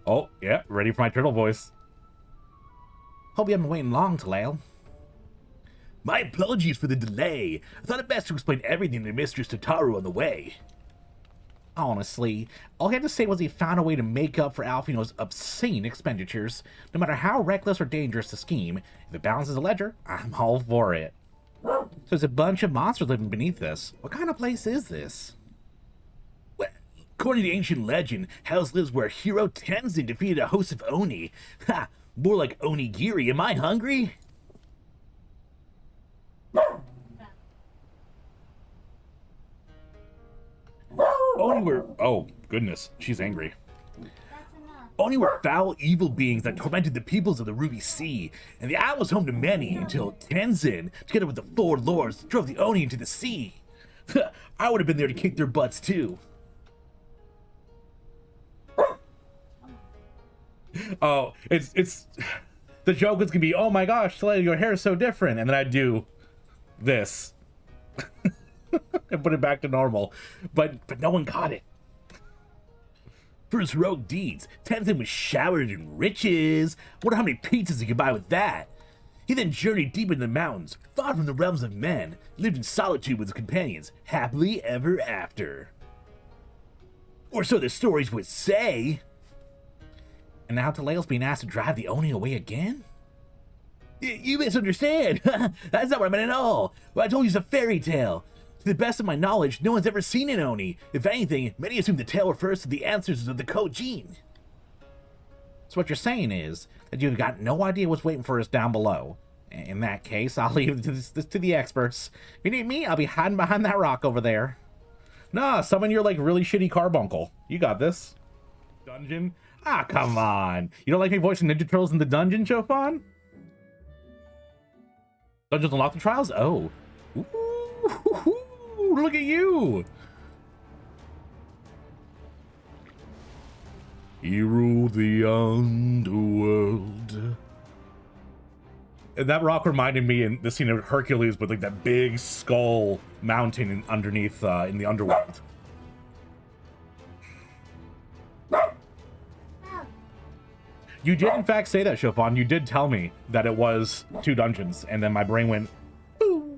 Oh, yeah, ready for my turtle voice. Hope you haven't been waiting long, Talael. My apologies for the delay. I thought it best to explain everything to Mistress Tataru on the way. Honestly, all he had to say was he found a way to make up for Alfino's obscene expenditures. No matter how reckless or dangerous the scheme, if it balances a ledger, I'm all for it. So there's a bunch of monsters living beneath this. What kind of place is this? Well, according to ancient legend, House lives where hero Tenzin defeated a host of Oni. Ha! More like onigiri. Am I hungry? Oni were... Oh, goodness. She's angry. Oni were foul, evil beings that tormented the peoples of the Ruby Sea, and the isle was home to many until Tenzin, together with the four lords, drove the Oni into the sea. I would have been there to kick their butts, too. Oh, it's... The joke is gonna be, oh my gosh, Celeste, your hair is so different, and then I do this. And put it back to normal. But no one got it. For his heroic deeds, Tenzin was showered in riches. Wonder how many pizzas he could buy with that. He then journeyed deep into the mountains, far from the realms of men, lived in solitude with his companions, happily ever after. Or so the stories would say. And now Talael's being asked to drive the Oni away again? You misunderstand. That's not what I meant at all. What I told you is a fairy tale. To the best of my knowledge, no one's ever seen an Oni. If anything, many assume the tale refers to the ancestors of the code gene. So what you're saying is that you've got no idea what's waiting for us down below. In that case, I'll leave it to the experts. If you need me, I'll be hiding behind that rock over there. Nah, summon your, like, really shitty carbuncle. You got this. Dungeon? Ah, come on. You don't like me voicing Ninja Turtles in the dungeon, Chofan? Dungeons Unlock the Trials? Oh. Ooh. Look at you! You rule the underworld. And that rock reminded me in the scene of Hercules with like that big skull mountain underneath in the underworld. You did in fact say that, Chopin. You did tell me that it was 2 dungeons, and then my brain went, boo.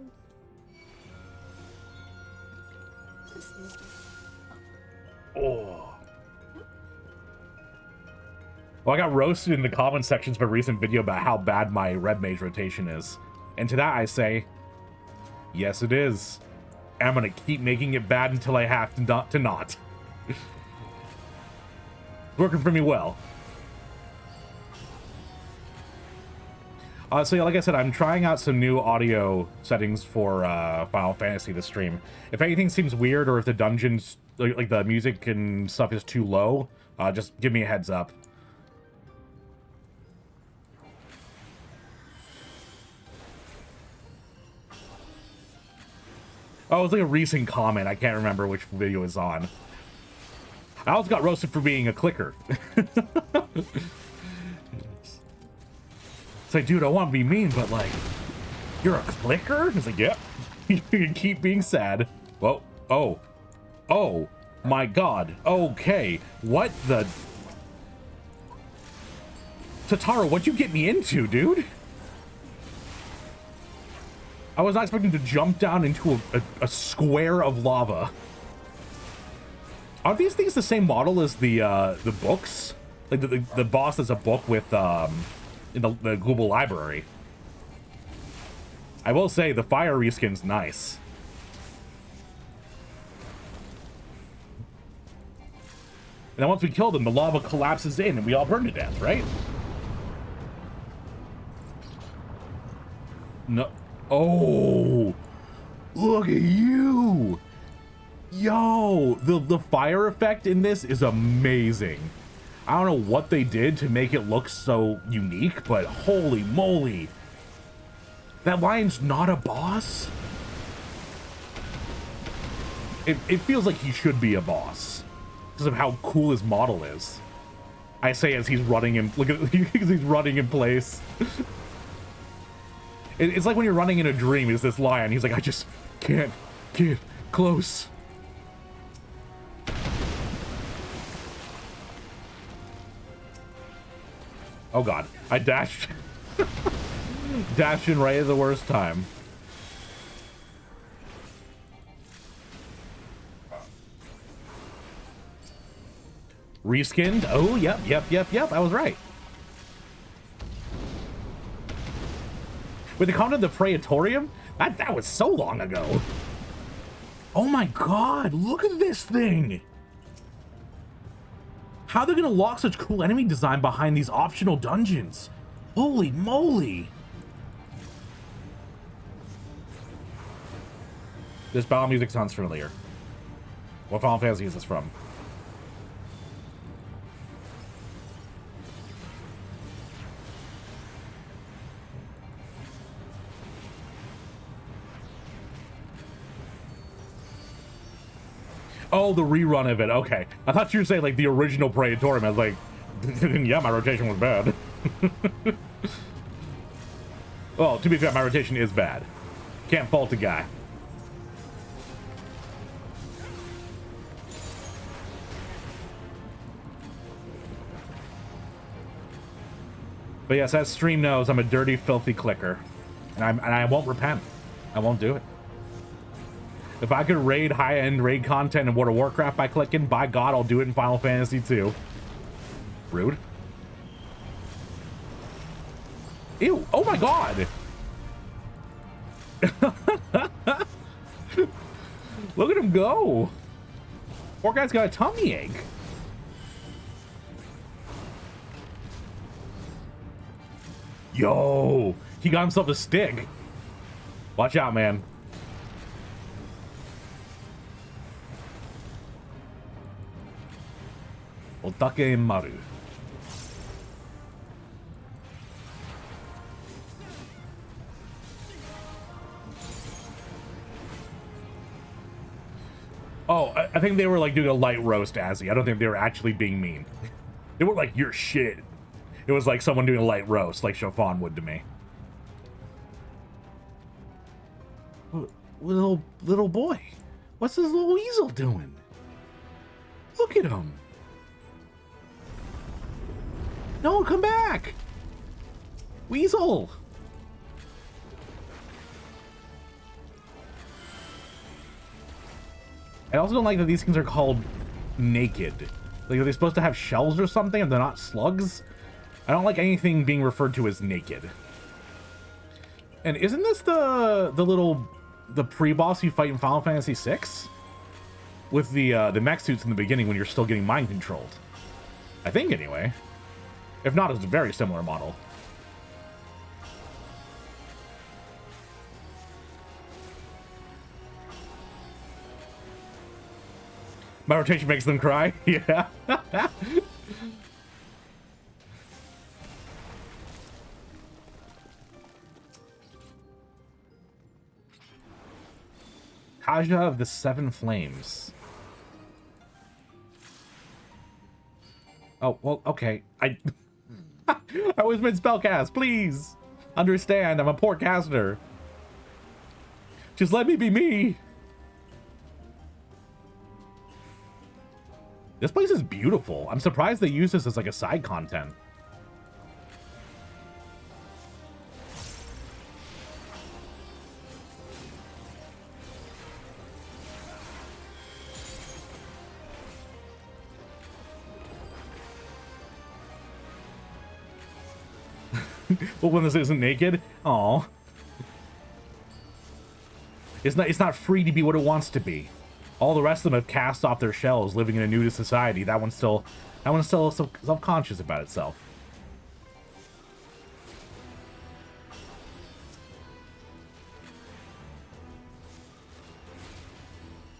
Oh. Well, I got roasted in the comment sections of a recent video about how bad my red mage rotation is. And to that I say, yes it is. And I'm gonna keep making it bad until I have to not. It's working for me well. So yeah, like I said, I'm trying out some new audio settings for Final Fantasy this stream. If anything seems weird or if the dungeons, like the music and stuff is too low, just give me a heads up. Oh, it was like a recent comment. I can't remember which video it's on. I also got roasted for being a clicker. It's like, dude, I want to be mean, but like, you're a clicker? It's like, yep. You can keep being sad. Whoa. Oh my god. Okay. What the... Tataru, what'd you get me into, dude? I was not expecting to jump down into a square of lava. Aren't these things the same model as the books? Like the boss is a book with in the global library. I will say the fire reskin's nice. And then once we kill them, the lava collapses in and we all burn to death, right? No. Oh, look at you. Yo, the fire effect in this is amazing. I don't know what they did to make it look so unique, but holy moly. That lion's not a boss? It feels like he should be a boss because of how cool his model is. I say as he's running in, look at, he's running in place. It's like when you're running in a dream, is this lion. He's like, I just can't get close. Oh god, I dashed. Dashed in right at the worst time. Reskinned? Oh, yep. I was right. With the content of the Praetorium? That was so long ago. Oh my god, look at this thing. How are they gonna lock such cool enemy design behind these optional dungeons? Holy moly. This battle music sounds familiar. What Final Fantasy is this from? Oh, the rerun of it. Okay. I thought you were saying, like, the original Praetorium. I was like, yeah, my rotation was bad. Well, to be fair, my rotation is bad. Can't fault a guy. But yes, as stream knows, I'm a dirty, filthy clicker. And I won't repent. I won't do it. If I could raid high-end raid content in World of Warcraft by clicking, by God, I'll do it in Final Fantasy 2. Rude. Ew, oh my god! Look at him go! Poor guy's got a tummy ache. Yo! He got himself a stick. Watch out, man. Otake Maru. Oh, I think they were like doing a light roast, Azzy. I don't think they were actually being mean. They weren't like, you're shit. It was like someone doing a light roast, like Chopin would to me. Little boy. What's this little weasel doing? Look at him. No, come back! Weasel! I also don't like that these things are called naked. Like, are they supposed to have shells or something and they're not slugs? I don't like anything being referred to as naked. And isn't this the pre-boss you fight in Final Fantasy VI? With the mech suits in the beginning when you're still getting mind controlled. I think, anyway. If not, it's a very similar model. My rotation makes them cry? Yeah. Kaja of the Seven Flames. Oh, well, okay. I always meant spellcast, please. Understand, I'm a poor caster. Just let me be me. This place is beautiful. I'm surprised they use this as like a side content. Well, when this isn't naked? Aw. It's not free to be what it wants to be. All the rest of them have cast off their shells, living in a nudist society. That one's still self-conscious about itself.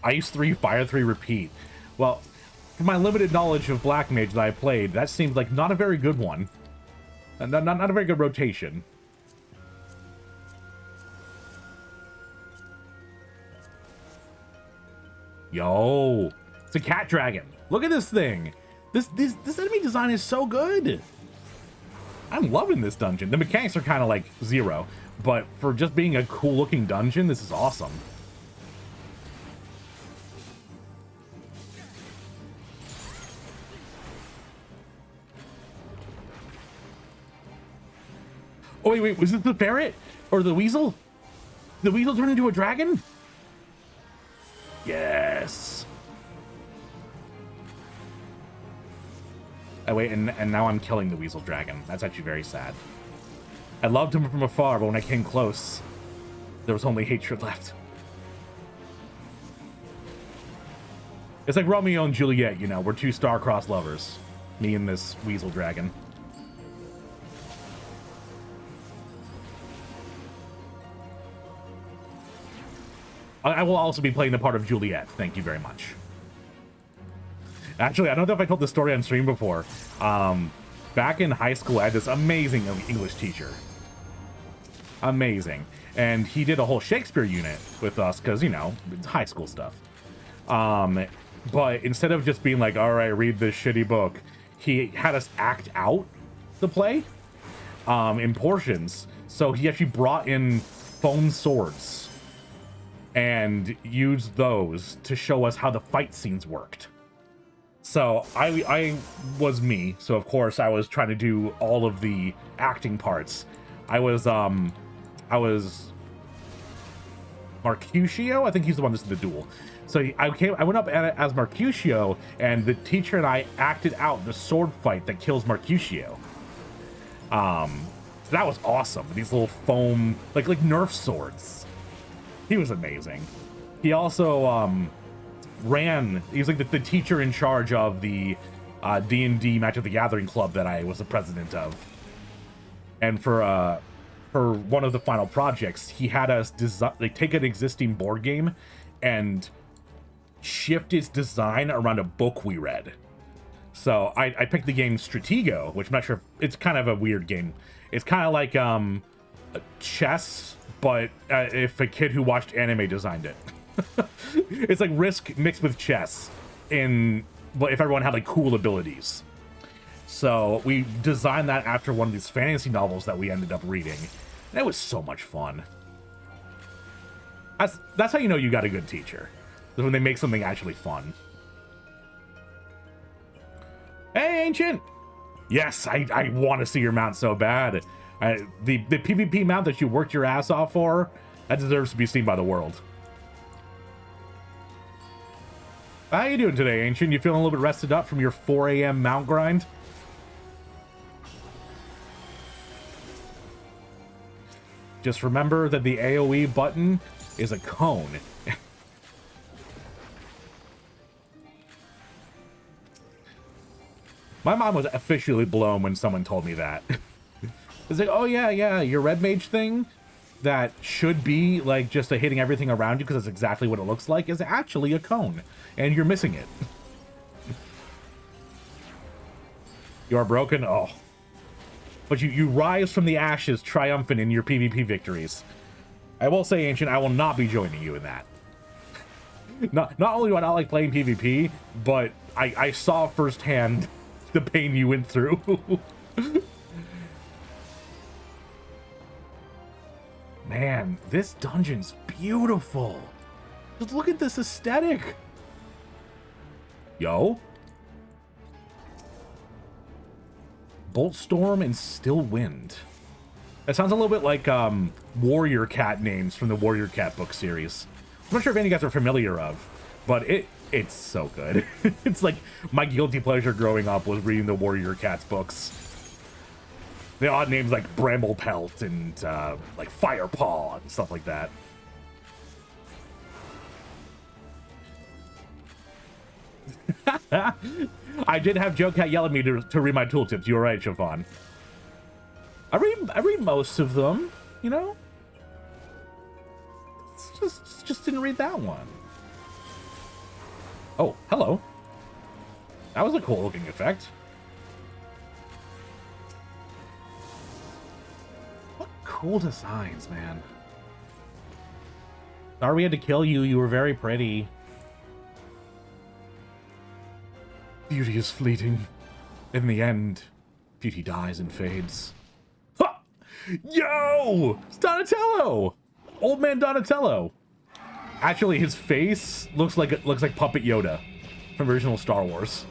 Ice 3, Fire 3, repeat. Well, from my limited knowledge of Black Mage that I played, that seems like not a very good one. Not a very good rotation. Yo, it's a cat dragon. Look at this thing. This enemy design is so good. I'm loving this dungeon. The mechanics are kind of like zero, but for just being a cool looking dungeon, this is awesome. Oh, wait, was it the ferret? Or the weasel? The weasel turned into a dragon? Yes. Oh, wait, and now I'm killing the weasel dragon. That's actually very sad. I loved him from afar, but when I came close, there was only hatred left. It's like Romeo and Juliet, you know, we're two star-crossed lovers. Me and this weasel dragon. I will also be playing the part of Juliet. Thank you very much. Actually, I don't know if I told this story on stream before. Back in high school, I had this amazing English teacher. Amazing. And he did a whole Shakespeare unit with us because, you know, it's high school stuff. But instead of just being like, all right, read this shitty book, he had us act out the play in portions. So he actually brought in foam swords and used those to show us how the fight scenes worked. So I was me. So of course I was trying to do all of the acting parts. I was Mercutio. I think he's the one that's in the duel. So I went up as Mercutio, and the teacher and I acted out the sword fight that kills Mercutio. So that was awesome. These little foam, like Nerf swords. He was amazing. He also he was like the teacher in charge of the D&D Magic the Gathering club that I was the president of. And for one of the final projects, he had us take an existing board game and shift its design around a book we read. So I picked the game Stratego, which I'm not sure if it's kind of a weird game. It's kind of like chess, but if a kid who watched anime designed it. It's like Risk mixed with chess, but if everyone had like cool abilities. So we designed that after one of these fantasy novels that we ended up reading. And it was so much fun. That's how you know you got a good teacher. When they make something actually fun. Hey, Ancient! Yes, I want to see your mount so bad. The PvP mount that you worked your ass off for, that deserves to be seen by the world. How you doing today, Ancient? You feeling a little bit rested up from your 4 a.m. mount grind? Just remember that the AoE button is a cone. My mind was officially blown when someone told me that. It's like, oh yeah, your red mage thing that should be like just a hitting everything around you because that's exactly what it looks like is actually a cone, and you're missing it. You are broken? Oh. But you rise from the ashes triumphant in your PvP victories. I will say, Ancient, I will not be joining you in that. Not only do I not like playing PvP, but I saw firsthand the pain you went through. Man, this dungeon's beautiful. Just look at this aesthetic. Yo. Boltstorm and Still Wind. That sounds a little bit like Warrior Cat names from the Warrior Cat book series. I'm not sure if any of you guys are familiar of, but it's so good. It's like my guilty pleasure growing up was reading the Warrior Cats books. The odd names like Bramblepelt and like Firepaw and stuff like that. I did have Joe Cat yell at me to read my tooltips. You were right, Siobhan. I read most of them, you know? Just didn't read that one. Oh, hello. That was a cool looking effect. What cool designs, man. Sorry we had to kill you. You were very pretty. Beauty is fleeting. In the end, beauty dies and fades. Ha! Yo! It's Donatello! Old man Donatello. Actually, his face looks like Puppet Yoda from original Star Wars.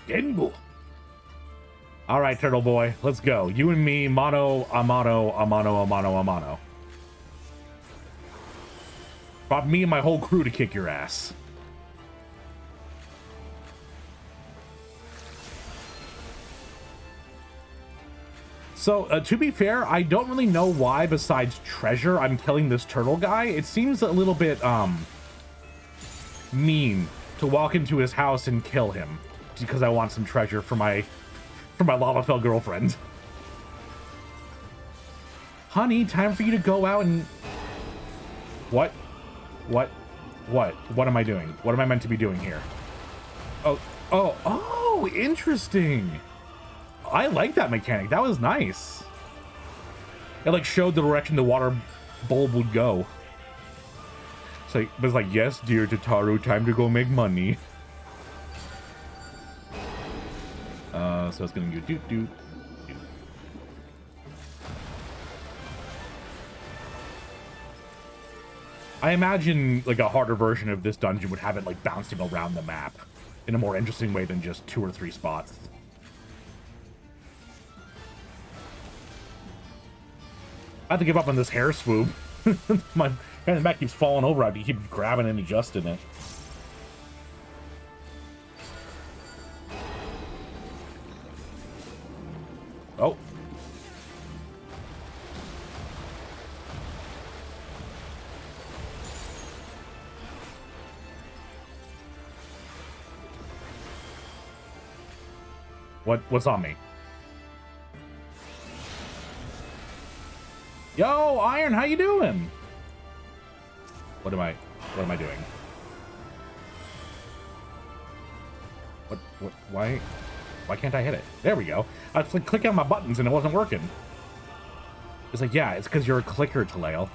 Genbu. All right, turtle boy, let's go. You and me, mano a mano a mano a mano a mano. Brought me and my whole crew to kick your ass. So, to be fair, I don't really know why, besides treasure, I'm killing this turtle guy. It seems a little bit, mean to walk into his house and kill him because I want some treasure for my Lavafell girlfriend. Honey, time for you to go out and... What? What? What? What am I doing? What am I meant to be doing here? Oh, interesting. I like that mechanic. That was nice. It like showed the direction the water bulb would go. So it's like, yes, dear Tataru, time to go make money. So it's gonna go do. I imagine like a harder version of this dungeon would have it like bouncing around the map in a more interesting way than just 2 or 3 spots. I have to give up on this hair swoop. My back keeps falling over. I have to keep grabbing and adjusting it. Oh. What's on me? Yo, Iron, how you doing? What am I doing? Why can't I hit it? There we go. I was like clicking on my buttons and it wasn't working. It's like, yeah, it's because you're a clicker, Talael.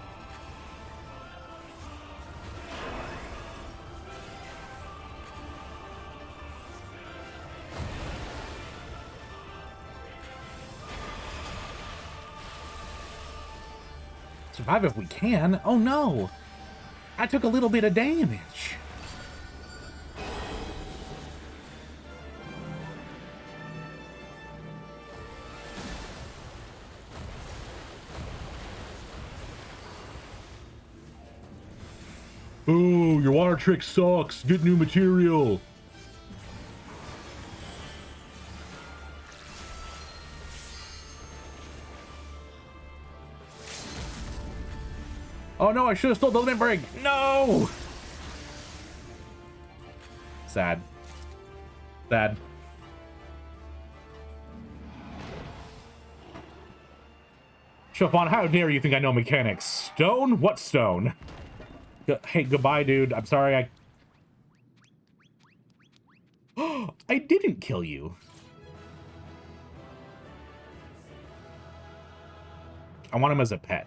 Survive if we can. Oh no! I took a little bit of damage. Ooh, your water trick sucks. Get new material. Oh no, I should have stole the limit break. No! Sad. Sad. Chopin, how dare you think I know mechanics? Stone? What stone? Hey, goodbye, dude. I'm sorry I didn't kill you. I want him as a pet.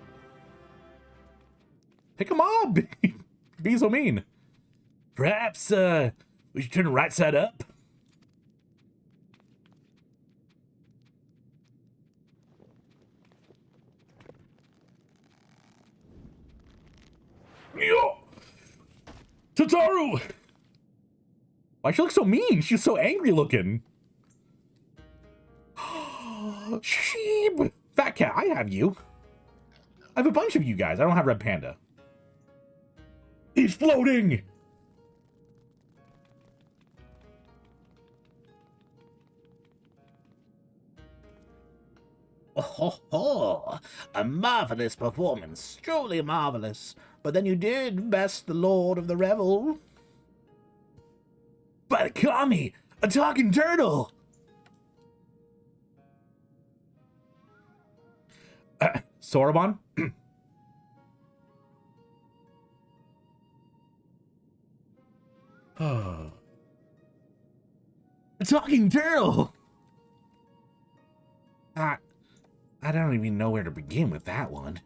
Pick him up! Be so mean. Perhaps, we should turn the right side up? Yo! Tataru! Why she look so mean? She's so angry looking. Sheep! Fat cat, I have you. I have a bunch of you guys. I don't have Red Panda. He's floating! Oh, a marvelous performance, truly marvelous. But then you did best the Lord of the Revel. But Kami, a talking turtle! Soroban? A talking turtle! I don't even know where to begin with that one.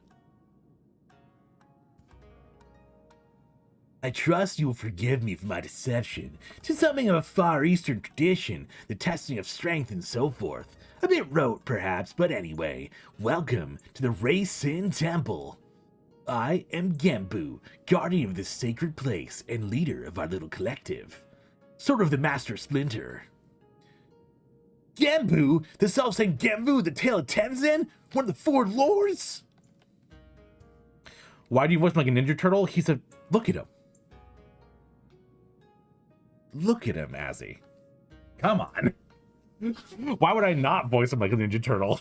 I trust you will forgive me for my deception. To something of a Far Eastern tradition, the testing of strength and so forth. A bit rote, perhaps, but anyway, welcome to the Rei-Sin Temple. I am Genbu, guardian of this sacred place and leader of our little collective. Sort of the Master Splinter. Genbu? The self-same Genbu, the Tale of Tenzin? One of the four lords? Why do you voice him like a Ninja Turtle? He's a... Look at him. Look at him, Azzy. Come on. Why would I not voice him like a Ninja Turtle?